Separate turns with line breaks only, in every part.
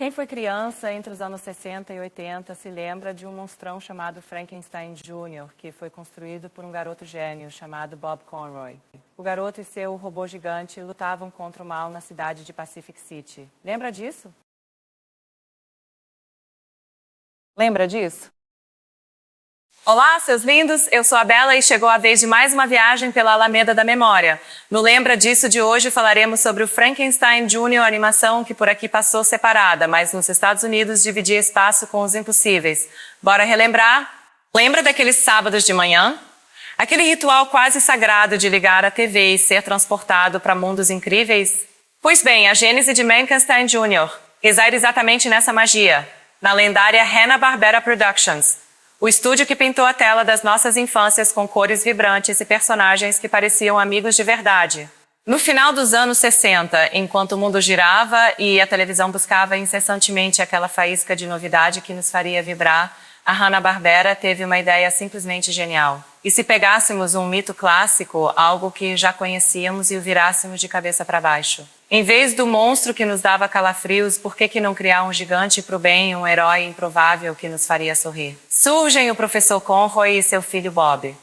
Quem foi criança entre os anos 60 e 80 se lembra de um monstrão chamado Frankenstein Jr., que foi construído por um garoto gênio chamado Bob Conroy. O garoto e seu robô gigante lutavam contra o mal na cidade de Pacific City. Lembra disso? Lembra disso? Olá, seus lindos! Eu sou a Bela e chegou a vez de mais uma viagem pela Alameda da Memória. No Lembra Disso de hoje falaremos sobre o Frankenstein Jr., animação que por aqui passou separada, mas nos Estados Unidos dividia espaço com Os Impossíveis. Bora relembrar? Lembra daqueles sábados de manhã? Aquele ritual quase sagrado de ligar a TV e ser transportado para mundos incríveis? Pois bem, a gênese de Frankenstein Jr. reside exatamente nessa magia, na lendária Hanna-Barbera Productions. O estúdio que pintou a tela das nossas infâncias com cores vibrantes e personagens que pareciam amigos de verdade. No final dos anos 60, enquanto o mundo girava e a televisão buscava incessantemente aquela faísca de novidade que nos faria vibrar, a Hanna-Barbera teve uma ideia simplesmente genial. E se pegássemos um mito clássico, algo que já conhecíamos, e o virássemos de cabeça para baixo? Em vez do monstro que nos dava calafrios, por que não criar um gigante pro bem, um herói improvável que nos faria sorrir? Surgem o professor Conroy e seu filho Bob.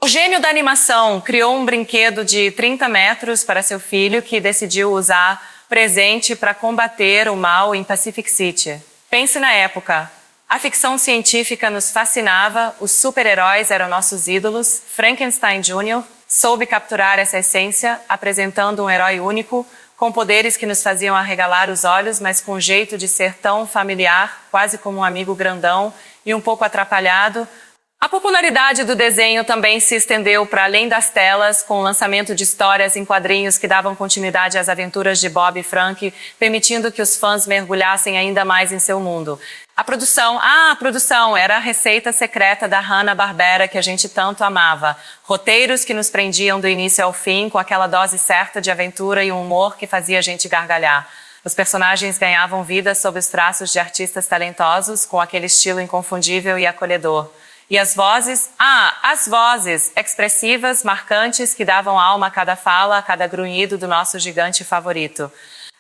O gênio da animação criou um brinquedo de 30 metros para seu filho, que decidiu usar presente para combater o mal em Pacific City. Pense na época. A ficção científica nos fascinava, os super-heróis eram nossos ídolos. Frankenstein Jr. soube capturar essa essência, apresentando um herói único, com poderes que nos faziam arregalar os olhos, mas com um jeito de ser tão familiar, quase como um amigo grandão e um pouco atrapalhado. A popularidade do desenho também se estendeu para além das telas, com o lançamento de histórias em quadrinhos que davam continuidade às aventuras de Bob e Frank, permitindo que os fãs mergulhassem ainda mais em seu mundo. A produção era a receita secreta da Hanna-Barbera que a gente tanto amava. Roteiros que nos prendiam do início ao fim, com aquela dose certa de aventura e um humor que fazia a gente gargalhar. Os personagens ganhavam vida sob os traços de artistas talentosos, com aquele estilo inconfundível e acolhedor. E as vozes? As vozes expressivas, marcantes, que davam alma a cada fala, a cada grunhido do nosso gigante favorito.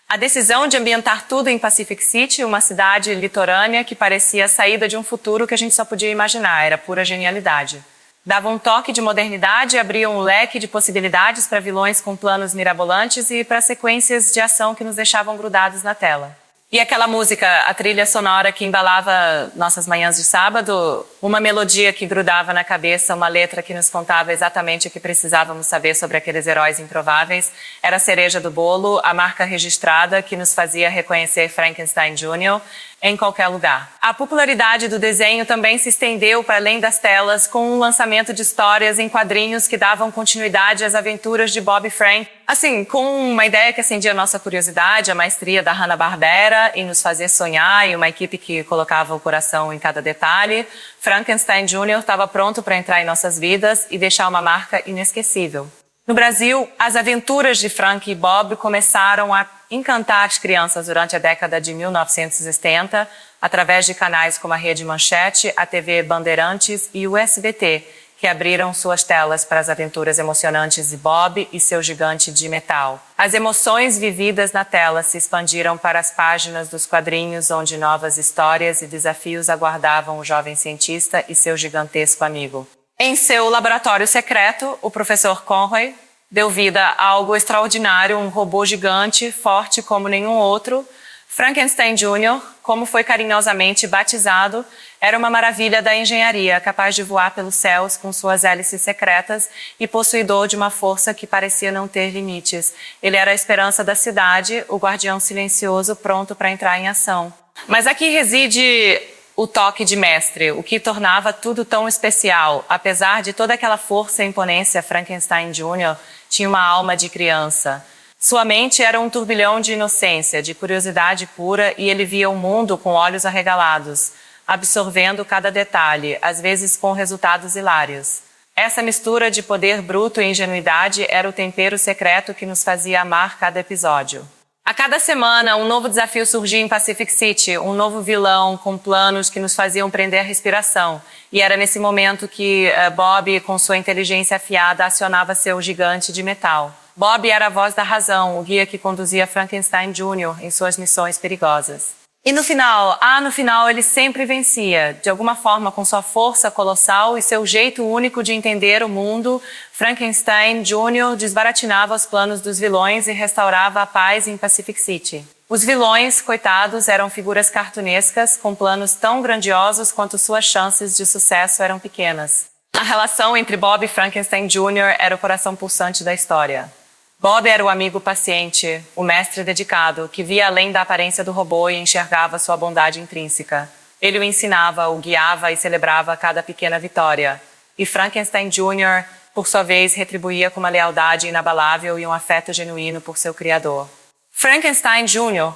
A decisão de ambientar tudo em Pacific City, uma cidade litorânea que parecia a saída de um futuro que a gente só podia imaginar, era pura genialidade. Dava um toque de modernidade e abria um leque de possibilidades para vilões com planos mirabolantes e para sequências de ação que nos deixavam grudados na tela. E aquela música, a trilha sonora que embalava nossas manhãs de sábado, uma melodia que grudava na cabeça, uma letra que nos contava exatamente o que precisávamos saber sobre aqueles heróis improváveis, era a cereja do bolo, a marca registrada que nos fazia reconhecer Frankenstein Jr. em qualquer lugar. A popularidade do desenho também se estendeu para além das telas, com o lançamento de histórias em quadrinhos que davam continuidade às aventuras de Bob e Frank. Assim, com uma ideia que acendia a nossa curiosidade, a maestria da Hanna-Barbera e nos fazer sonhar, e uma equipe que colocava o coração em cada detalhe, Frankenstein Jr. estava pronto para entrar em nossas vidas e deixar uma marca inesquecível. No Brasil, as aventuras de Frank e Bob começaram a encantar as crianças durante a década de 1970, através de canais como a Rede Manchete, a TV Bandeirantes e o SBT, que abriram suas telas para as aventuras emocionantes de Bob e seu gigante de metal. As emoções vividas na tela se expandiram para as páginas dos quadrinhos, onde novas histórias e desafios aguardavam o jovem cientista e seu gigantesco amigo. Em seu laboratório secreto, o professor Conroy deu vida a algo extraordinário, um robô gigante, forte como nenhum outro. Frankenstein Jr., como foi carinhosamente batizado, era uma maravilha da engenharia, capaz de voar pelos céus com suas hélices secretas e possuidor de uma força que parecia não ter limites. Ele era a esperança da cidade, o guardião silencioso pronto para entrar em ação. Mas aqui reside o toque de mestre, o que tornava tudo tão especial. Apesar de toda aquela força e imponência, Frankenstein Jr. tinha uma alma de criança. Sua mente era um turbilhão de inocência, de curiosidade pura, e ele via o mundo com olhos arregalados, absorvendo cada detalhe, às vezes com resultados hilários. Essa mistura de poder bruto e ingenuidade era o tempero secreto que nos fazia amar cada episódio. A cada semana, um novo desafio surgia em Pacific City, um novo vilão com planos que nos faziam prender a respiração. E era nesse momento que Bob, com sua inteligência afiada, acionava seu gigante de metal. Bob era a voz da razão, o guia que conduzia Frankenstein Jr. em suas missões perigosas. E no final ele sempre vencia. De alguma forma, com sua força colossal e seu jeito único de entender o mundo, Frankenstein Jr. desbaratinava os planos dos vilões e restaurava a paz em Pacific City. Os vilões, coitados, eram figuras cartunescas com planos tão grandiosos quanto suas chances de sucesso eram pequenas. A relação entre Bob e Frankenstein Jr. era o coração pulsante da história. Bob era o amigo paciente, o mestre dedicado, que via além da aparência do robô e enxergava sua bondade intrínseca. Ele o ensinava, o guiava e celebrava cada pequena vitória. E Frankenstein Jr., por sua vez, retribuía com uma lealdade inabalável e um afeto genuíno por seu criador. Frankenstein Jr.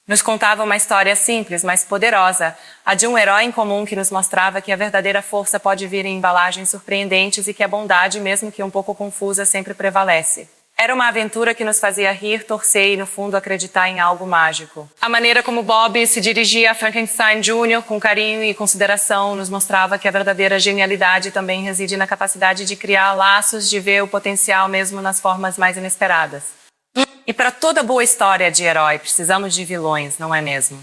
nos contava uma história simples, mas poderosa, a de um herói incomum que nos mostrava que a verdadeira força pode vir em embalagens surpreendentes e que a bondade, mesmo que um pouco confusa, sempre prevalece. Era uma aventura que nos fazia rir, torcer e, no fundo, acreditar em algo mágico. A maneira como Bob se dirigia a Frankenstein Jr. com carinho e consideração nos mostrava que a verdadeira genialidade também reside na capacidade de criar laços, de ver o potencial mesmo nas formas mais inesperadas. E para toda boa história de herói, precisamos de vilões, não é mesmo?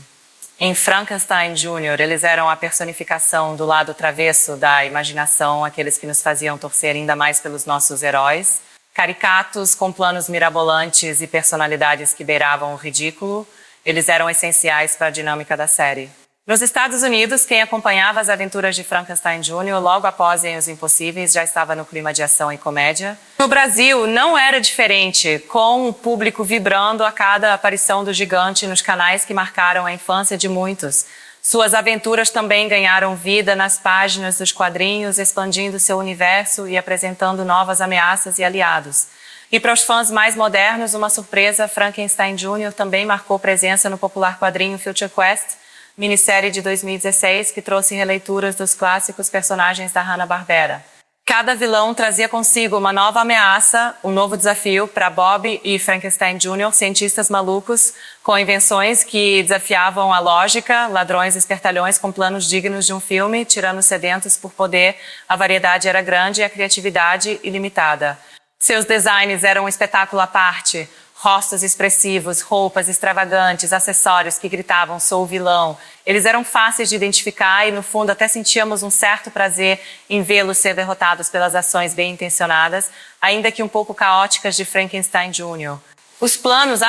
Em Frankenstein Jr., eles eram a personificação do lado travesso da imaginação, aqueles que nos faziam torcer ainda mais pelos nossos heróis. Caricatos, com planos mirabolantes e personalidades que beiravam o ridículo, eles eram essenciais para a dinâmica da série. Nos Estados Unidos, quem acompanhava as aventuras de Frankenstein Jr. logo após Em Os Impossíveis já estava no clima de ação e comédia. No Brasil, não era diferente, com o público vibrando a cada aparição do gigante nos canais que marcaram a infância de muitos. Suas aventuras também ganharam vida nas páginas dos quadrinhos, expandindo seu universo e apresentando novas ameaças e aliados. E para os fãs mais modernos, uma surpresa, Frankenstein Jr. também marcou presença no popular quadrinho Future Quest, minissérie de 2016 que trouxe releituras dos clássicos personagens da Hanna-Barbera. Cada vilão trazia consigo uma nova ameaça, um novo desafio para Bob e Frankenstein Jr., cientistas malucos com invenções que desafiavam a lógica, ladrões espertalhões com planos dignos de um filme, tiranos sedentos por poder. A variedade era grande e a criatividade ilimitada. Seus designs eram um espetáculo à parte. Rostos expressivos, roupas extravagantes, acessórios que gritavam "sou o vilão". Eles eram fáceis de identificar e, no fundo, até sentíamos um certo prazer em vê-los ser derrotados pelas ações bem intencionadas, ainda que um pouco caóticas de Frankenstein Jr. Os planos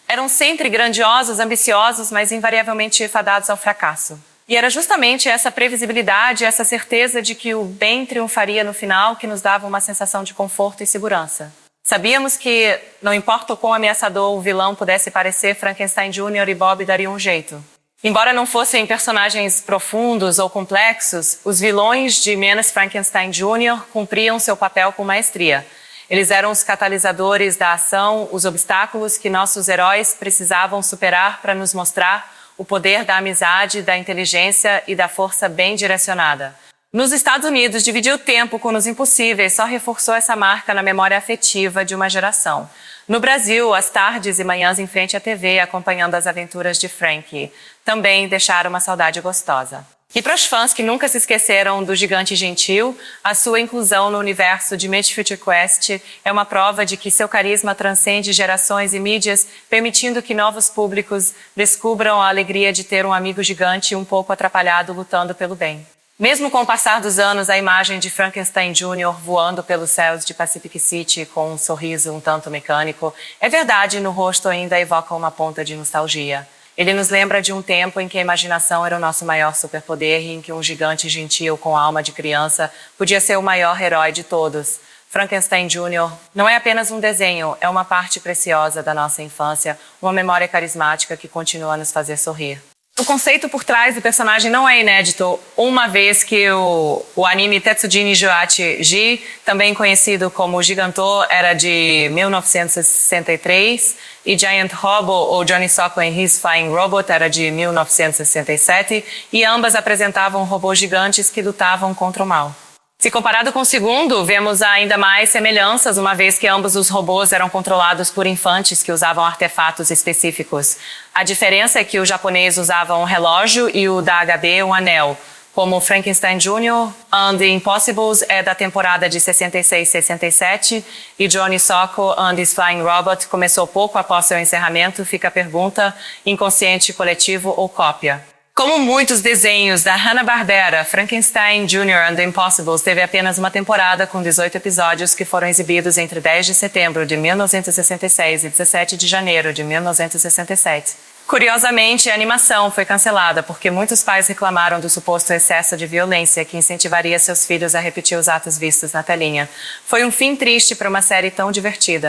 eram sempre grandiosos, ambiciosos, mas invariavelmente fadados ao fracasso. E era justamente essa previsibilidade, essa certeza de que o bem triunfaria no final que nos dava uma sensação de conforto e segurança. Sabíamos que, não importa o quão ameaçador o vilão pudesse parecer, Frankenstein Jr. e Bob dariam um jeito. Embora não fossem personagens profundos ou complexos, os vilões de Menos Frankenstein Jr. cumpriam seu papel com maestria. Eles eram os catalisadores da ação, os obstáculos que nossos heróis precisavam superar para nos mostrar o poder da amizade, da inteligência e da força bem direcionada. Nos Estados Unidos, dividir o tempo com Os Impossíveis só reforçou essa marca na memória afetiva de uma geração. No Brasil, as tardes e manhãs em frente à TV, acompanhando as aventuras de Frankie, também deixaram uma saudade gostosa. E para os fãs que nunca se esqueceram do Gigante Gentil, a sua inclusão no universo de Myth Future Quest é uma prova de que seu carisma transcende gerações e mídias, permitindo que novos públicos descubram a alegria de ter um amigo gigante um pouco atrapalhado lutando pelo bem. Mesmo com o passar dos anos, a imagem de Frankenstein Jr. voando pelos céus de Pacific City com um sorriso um tanto mecânico, é verdade, no rosto ainda evoca uma ponta de nostalgia. Ele nos lembra de um tempo em que a imaginação era o nosso maior superpoder e em que um gigante gentil com alma de criança podia ser o maior herói de todos. Frankenstein Jr. não é apenas um desenho, é uma parte preciosa da nossa infância, uma memória carismática que continua a nos fazer sorrir. O conceito por trás do personagem não é inédito, uma vez que o anime Tetsujin Nijoachi Ji, também conhecido como Gigantô, era de 1963, e Giant Robo, ou Johnny Sokko and His Flying Robot, era de 1967, e ambas apresentavam robôs gigantes que lutavam contra o mal. Se comparado com o segundo, vemos ainda mais semelhanças, uma vez que ambos os robôs eram controlados por infantes que usavam artefatos específicos. A diferença é que o japonês usava um relógio e o da HD um anel, como Frankenstein Jr. and the Impossibles é da temporada de 66-67 e Johnny Sokko and his Flying Robot começou pouco após seu encerramento, fica a pergunta, inconsciente coletivo ou cópia? Como muitos desenhos da Hanna-Barbera, Frankenstein Jr. and the Impossibles teve apenas uma temporada com 18 episódios que foram exibidos entre 10 de setembro de 1966 e 17 de janeiro de 1967. Curiosamente, a animação foi cancelada porque muitos pais reclamaram do suposto excesso de violência que incentivaria seus filhos a repetir os atos vistos na telinha. Foi um fim triste para uma série tão divertida.